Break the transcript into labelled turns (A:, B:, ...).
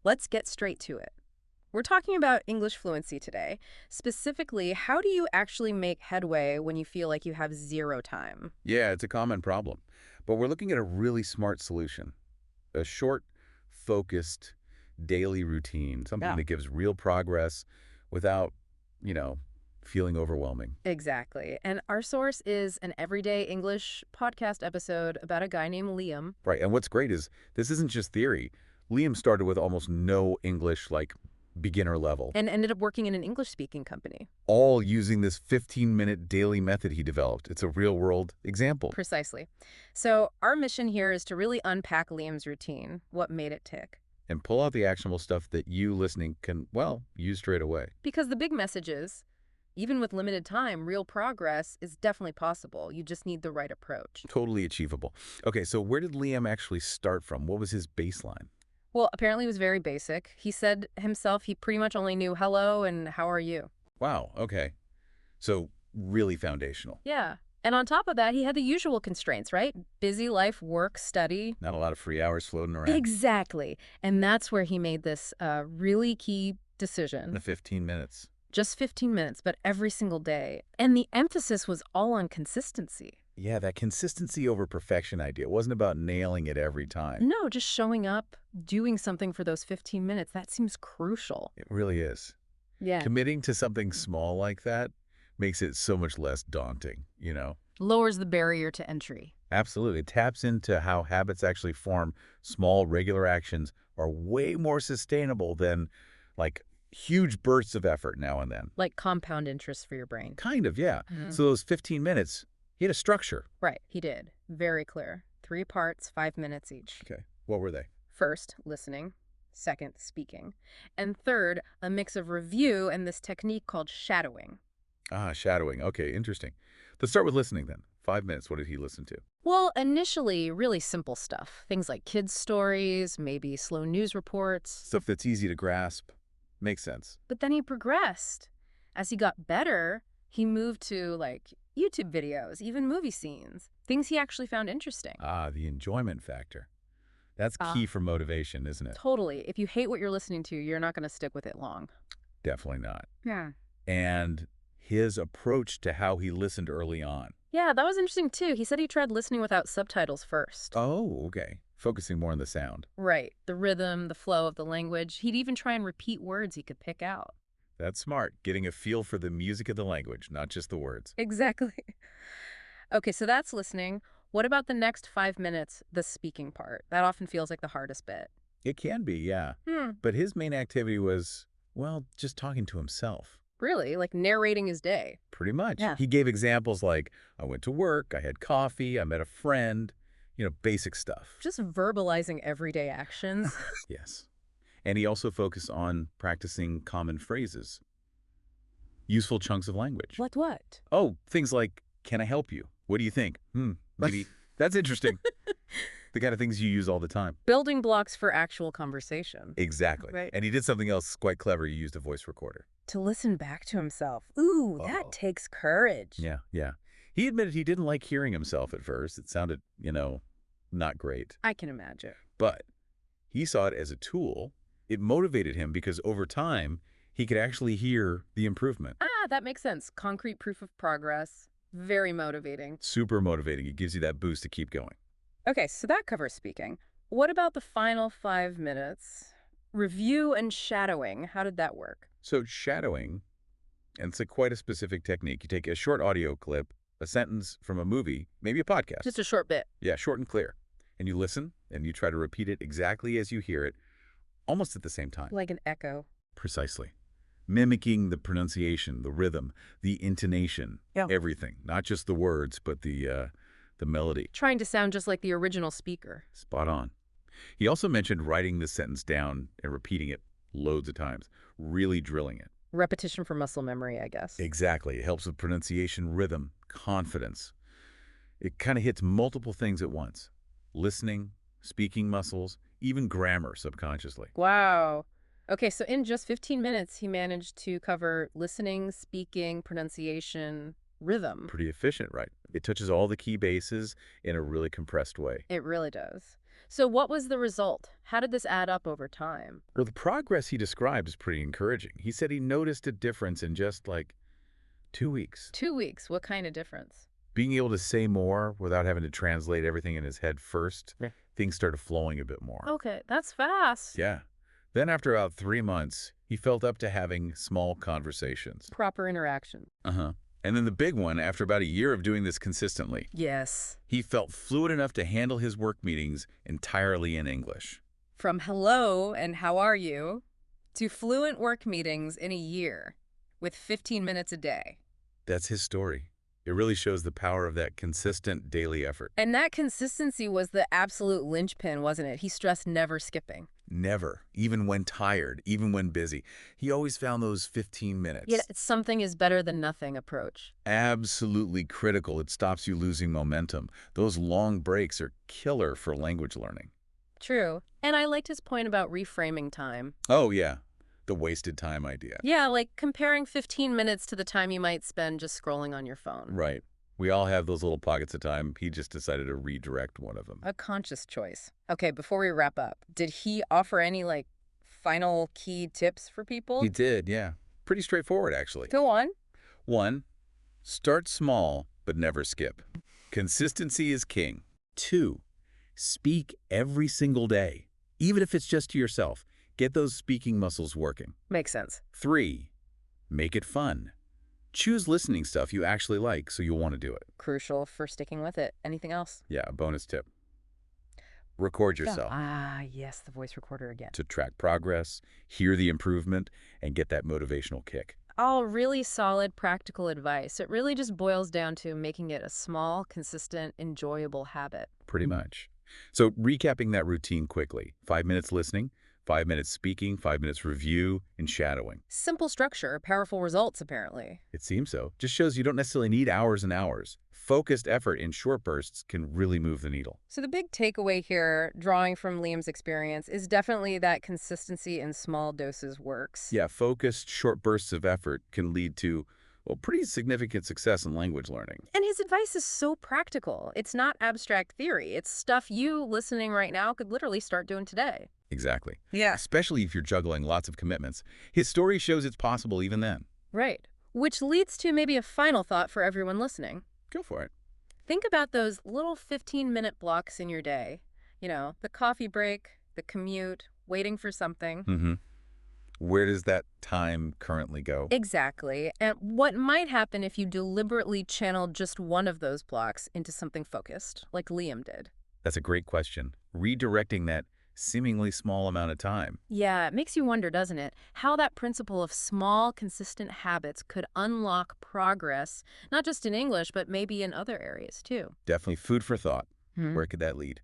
A: let's get straight to it. We're talking about English fluency today. Specifically, how do you actually make headway when you feel like you have zero time?
B: Yeah, it's a common problem. But we're looking at a really smart solution. A short, focused, daily routine, something
A: Yeah.
B: that gives real progress without, you know, feeling overwhelming.
A: Exactly. And our source is an everyday English podcast episode about a guy named Liam.
B: Right. And what's great is this isn't just theory. Liam started with almost no English, like beginner level,
A: And ended up working in an English-speaking company.
B: all using this 15-minute daily method he developed. It's a real-world example.
A: Precisely. So our mission here is to really unpack Liam's routine, what made it tick.
B: And pull out the actionable stuff that you listening can, well, use straight away.
A: Because the big message is, even with limited time, real progress is definitely possible. You just need the right approach.
B: Totally achievable. Okay, so where did Liam actually start from? What was his baseline?
A: Well, apparently it was very basic. He said himself he pretty much only knew hello and how are you.
B: Wow, okay. So really foundational.
A: Yeah. And on top of that, he had the usual constraints, right? Busy life, work, study.
B: Not a lot of free hours floating around.
A: Exactly. And that's where he made this really key
B: In
A: decision.
B: the 15 minutes.
A: Just 15 minutes, but every single day. And the emphasis was all on consistency.
B: Yeah, that consistency over perfection idea. It wasn't about nailing it every time.
A: No, just showing up, doing something for those 15 minutes. That seems crucial.
B: It really is.
A: Yeah.
B: Committing to something small like that makes it so much less daunting, you know?
A: Lowers the barrier to entry.
B: Absolutely. It taps into how habits actually form. Small, regular actions are way more sustainable than, like, huge bursts of effort now and then.
A: Like compound interest for your brain.
B: Kind of, yeah.
A: Mhm.
B: So those 15 minutes, he had a structure.
A: Right, he did. Very clear. 3 parts, 5 minutes each.
B: Okay. What were they?
A: First, listening. Second, speaking. And third, a mix of review and this technique called shadowing.
B: Ah, shadowing. Okay, interesting. Let's start with listening then. 5 minutes. What did he listen to?
A: Well, initially, really simple stuff. Things like kids' stories, maybe slow news reports.
B: Stuff that's easy to grasp. Makes sense.
A: But then he progressed. As he got better, he moved to, like, YouTube videos, even movie scenes. Things he actually found interesting.
B: Ah, the enjoyment factor. That's key for motivation, isn't it?
A: Totally. If you hate what you're listening to, you're not going to stick with it long.
B: Definitely not.
A: Yeah.
B: And his approach to how he listened early on.
A: Yeah, that was interesting, too. He said he tried listening without subtitles first.
B: Oh, okay. Focusing more on the sound.
A: Right. The rhythm, the flow of the language. He'd even try and repeat words he could pick out.
B: That's smart. Getting a feel for the music of the language, not just the words.
A: Exactly. Okay, so that's listening. What about the next 5 minutes, the speaking part? That often feels like the hardest bit.
B: It can be, yeah. But his main activity was, well, just talking to himself.
A: Really? Like narrating his day.
B: Pretty much.
A: Yeah.
B: He gave examples like, I went to work, I had coffee, I met a friend, basic stuff.
A: Just verbalizing everyday actions.
B: Yes. And he also focused on practicing common phrases, useful chunks of language.
A: What?
B: Oh, things like, can I help you? What do you think? Maybe. That's interesting. The kind of things you use all the time.
A: Building blocks for actual conversation.
B: Exactly.
A: Right.
B: And he did something else quite clever. He used a voice recorder.
A: To listen back to himself. Ooh,
B: Uh-oh.
A: that takes courage.
B: Yeah, yeah. He admitted he didn't like hearing himself at first. It sounded, not great.
A: I can imagine.
B: But he saw it as a tool. It motivated him because over time, he could actually hear the improvement.
A: Ah, that makes sense. Concrete proof of progress. Very motivating.
B: Super motivating. It gives you that boost to keep going.
A: Okay, so that covers speaking. What about the final 5 minutes? Review and shadowing. How did that work?
B: So shadowing, and it's quite a specific technique. You take a short audio clip, a sentence from a movie, maybe a podcast.
A: Just a short bit.
B: Yeah, short and clear. And you listen, and you try to repeat it exactly as you hear it, almost at the same time.
A: Like an echo.
B: Precisely. Mimicking the pronunciation, the rhythm, the intonation, everything. Not just the words, but the melody.
A: Trying to sound just like the original speaker.
B: Spot on. He also mentioned writing the sentence down and repeating it loads of times, really drilling it.
A: Repetition for muscle memory, I guess.
B: Exactly. It helps with pronunciation, rhythm, confidence. It kind of hits multiple things at once. Listening, speaking muscles, even grammar subconsciously.
A: Wow. Okay, so in just 15 minutes, he managed to cover listening, speaking, pronunciation, rhythm.
B: Pretty efficient, right? It touches all the key bases in a really compressed way.
A: It really does. So what was the result? How did this add up over time?
B: Well, the progress he described is pretty encouraging. He said he noticed a difference in just like 2 weeks.
A: 2 weeks. What kind of difference?
B: Being able to say more without having to translate everything in his head first, things started flowing a bit more.
A: Okay, that's fast.
B: Yeah. Then after about 3 months, he felt up to having small conversations.
A: Proper interaction.
B: Uh-huh. And then the big one, after about a year of doing this consistently,
A: Yes.
B: he felt fluent enough to handle his work meetings entirely in English.
A: From hello and how are you to fluent work meetings in a year with 15 minutes a day.
B: That's his story. It really shows the power of that consistent daily effort.
A: And that consistency was the absolute linchpin, wasn't it? He stressed never skipping.
B: Never, even when tired, even when busy. He always found those 15 minutes.
A: Yet something is better than nothing approach.
B: Absolutely critical. It stops you losing momentum. Those long breaks are killer for language learning.
A: True. And I liked his point about reframing time.
B: Oh, yeah. The wasted time idea.
A: Yeah, like comparing 15 minutes to the time you might spend just scrolling on your phone.
B: Right. We all have those little pockets of time. He just decided to redirect one of them.
A: A conscious choice. Okay, before we wrap up, did he offer any, final key tips for people?
B: He did, yeah. Pretty straightforward, actually.
A: Go on.
B: 1, start small, but never skip. Consistency is king. 2, speak every single day, even if it's just to yourself. Get those speaking muscles working.
A: Makes sense.
B: 3, make it fun. Choose listening stuff you actually like so you'll want to do it.
A: Crucial for sticking with it. Anything else?
B: Yeah, a bonus tip. Record yourself
A: Ah, yes, the voice recorder again.
B: to track progress, hear the improvement, and get that motivational kick.
A: All really solid practical advice. It really just boils down to making it a small, consistent, enjoyable habit.
B: Pretty much. So recapping that routine quickly. 5 minutes listening, 5 minutes speaking, 5 minutes review, and shadowing.
A: Simple structure, powerful results, apparently.
B: It seems so. Just shows you don't necessarily need hours and hours. Focused effort in short bursts can really move the needle.
A: So the big takeaway here, drawing from Liam's experience, is definitely that consistency in small doses works.
B: Yeah, focused short bursts of effort can lead to, well, pretty significant success in language learning.
A: And his advice is so practical. It's not abstract theory. It's stuff you listening right now could literally start doing today.
B: Exactly.
A: Yeah.
B: Especially if you're juggling lots of commitments. His story shows it's possible even then.
A: Right. Which leads to maybe a final thought for everyone listening.
B: Go for it.
A: Think about those little 15-minute blocks in your day. The coffee break, the commute, waiting for something.
B: Mm-hmm. Where does that time currently go?
A: Exactly. And what might happen if you deliberately channeled just one of those blocks into something focused, like Liam did?
B: That's a great question. Redirecting that seemingly small amount of time.
A: Yeah, it makes you wonder, doesn't it? How that principle of small, consistent habits could unlock progress, not just in English, but maybe in other areas too.
B: Definitely food for thought. Where could that lead?